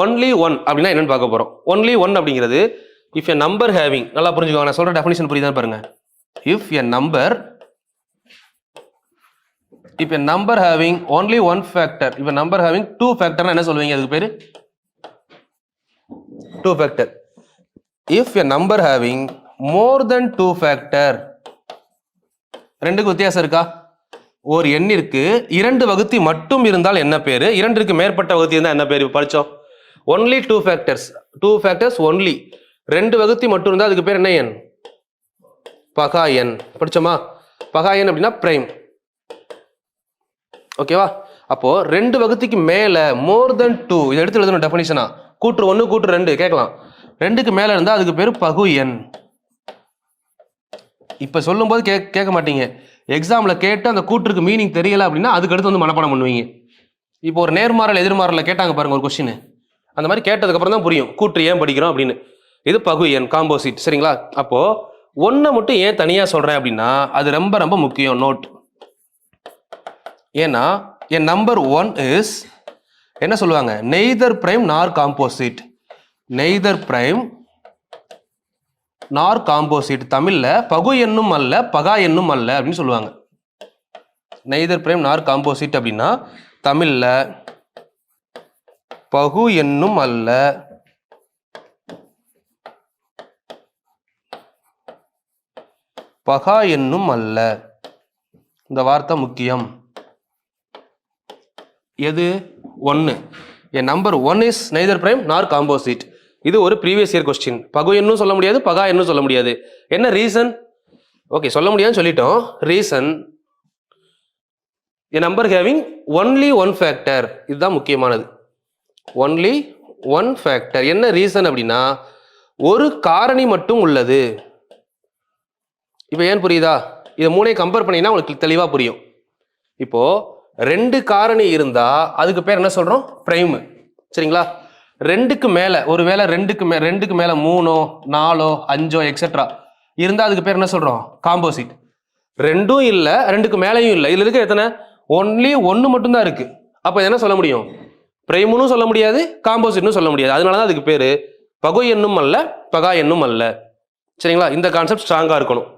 Only one அப்படின்னா என்னன்னு பார்க்க போறோம். ஒன்லி ஒன் அப்படிங்கிறது இஃப் எ நம்பர் ஹேவிங், நல்லா புரிஞ்சுக்கோங்க, நான் சொல்ற டெஃபினிஷன் புரியுதான்னு பாருங்க. If a number having only one factor, if a number having two factor என்ன சொல்லுவீங்க? அதுக்கு பேரு two factor. If a number having more than two factor, ரெண்டுக்கு வித்தியாசம் இருக்கா? ஒரு எண்ணிற்கு இரண்டு வகுத்தி மட்டும் இருந்தால் என்ன பேரு, இரண்டிற்கு மேற்பட்ட வகுத்தி இருந்தால் என்ன பேரு படிச்சோம்? only two factors only, ரெண்டு வகுத்தி மட்டும் இருந்தால் அதுக்கு பேர் என்ன எண்? பகா எண். படிச்சோமா? பகா எண் அப்படின்னா பிரைம். ஓகேவா? அப்போ ரெண்டு வகுத்திக்கு மேல மோர் தென் டூ, இதை எடுத்து எழுதணும் டெஃபினிஷனா. கூற்று ஒன்று கூற்று ரெண்டு கேட்கலாம். ரெண்டுக்கு மேல இருந்தா அதுக்கு பேரு பகு எண். இப்ப சொல்லும் போது கேட்க மாட்டீங்க, எக்ஸாம்ல கேட்டு அந்த கூற்றுக்கு மீனிங் தெரியல அப்படின்னா அதுக்கு அடுத்து வந்து மனப்பாடம் பண்ணுவீங்க. இப்போ ஒரு நேர்மாறல் எதிர்மாறல கேட்டாங்க பாருங்க ஒரு கொஸ்டின், அந்த மாதிரி கேட்டதுக்கு அப்புறம் தான் புரியும் கூற்று ஏன் படிக்கிறோம் அப்படின்னு. இது பகு எண், காம்போசிட். சரிங்களா? அப்போ ஒன்றை மட்டும் ஏன் தனியா சொல்றேன் அப்படின்னா அது ரொம்ப ரொம்ப முக்கியம். நோட். ஏன்னா என் நம்பர் ஒன் இஸ் என்ன சொல்லுவாங்க? Neither prime nor composite. Neither prime nor composite. தமிழ்ல பகு எண்ணும் அல்ல பகா எண்ணும் அல்ல அப்படின்னு சொல்லுவாங்க. நெய்தர் பிரைம் நார் காம்போசிட் அப்படின்னா தமிழ்ல பகு எண்ணும் அல்ல பகா எண்ணும் அல்ல. இந்த வார்த்தை முக்கியம். எது? ஒன்று. என் number one is neither prime nor composite. இது ஒரு ப்ரீவியஸ் இயர் கொஸ்டின். பகு எண்ணும் சொல்ல முடியாது பகா எண்ணும் சொல்ல முடியாது. என்ன ரீசன்? ஓகே, சொல்ல முடியாதுன்னு சொல்லிட்டோம். ரீசன் என் number having only one factor. இதுதான் முக்கியமானது. Only one factor. என்ன ரீசன் அப்படின்னா ஒரு காரணி மட்டும் உள்ளது. இப்போ ஏன் புரியுதா? இதை மூணையும் கம்பேர் பண்ணீங்கன்னா உங்களுக்கு தெளிவாக புரியும். இப்போ ரெண்டு காரணி இருந்தா அதுக்கு பேர் என்ன சொல்றோம்? பிரைம். சரிங்களா? ரெண்டுக்கு மேல, ஒருவேளை ரெண்டுக்கு மேல மூணோ நாலோ அஞ்சோ எக்ஸெட்ரா இருந்தா அதுக்கு பேர் என்ன சொல்றோம்? காம்போசிட். ரெண்டும் இல்ல ரெண்டுக்கு மேலையும் இல்லை, இதுல இருக்க எத்தனை? ஒன்லி ஒன்னு மட்டும்தான் இருக்கு. அப்ப என்ன சொல்ல முடியும்? பிரைம்னு சொல்ல முடியாது காம்போசிட்னு சொல்ல முடியாது. அதனாலதான் அதுக்கு பேரு பகு எண்ணும் அல்ல பகா எண்ணும் அல்ல. சரிங்களா? இந்த கான்செப்ட் ஸ்ட்ராங்கா இருக்கணும்.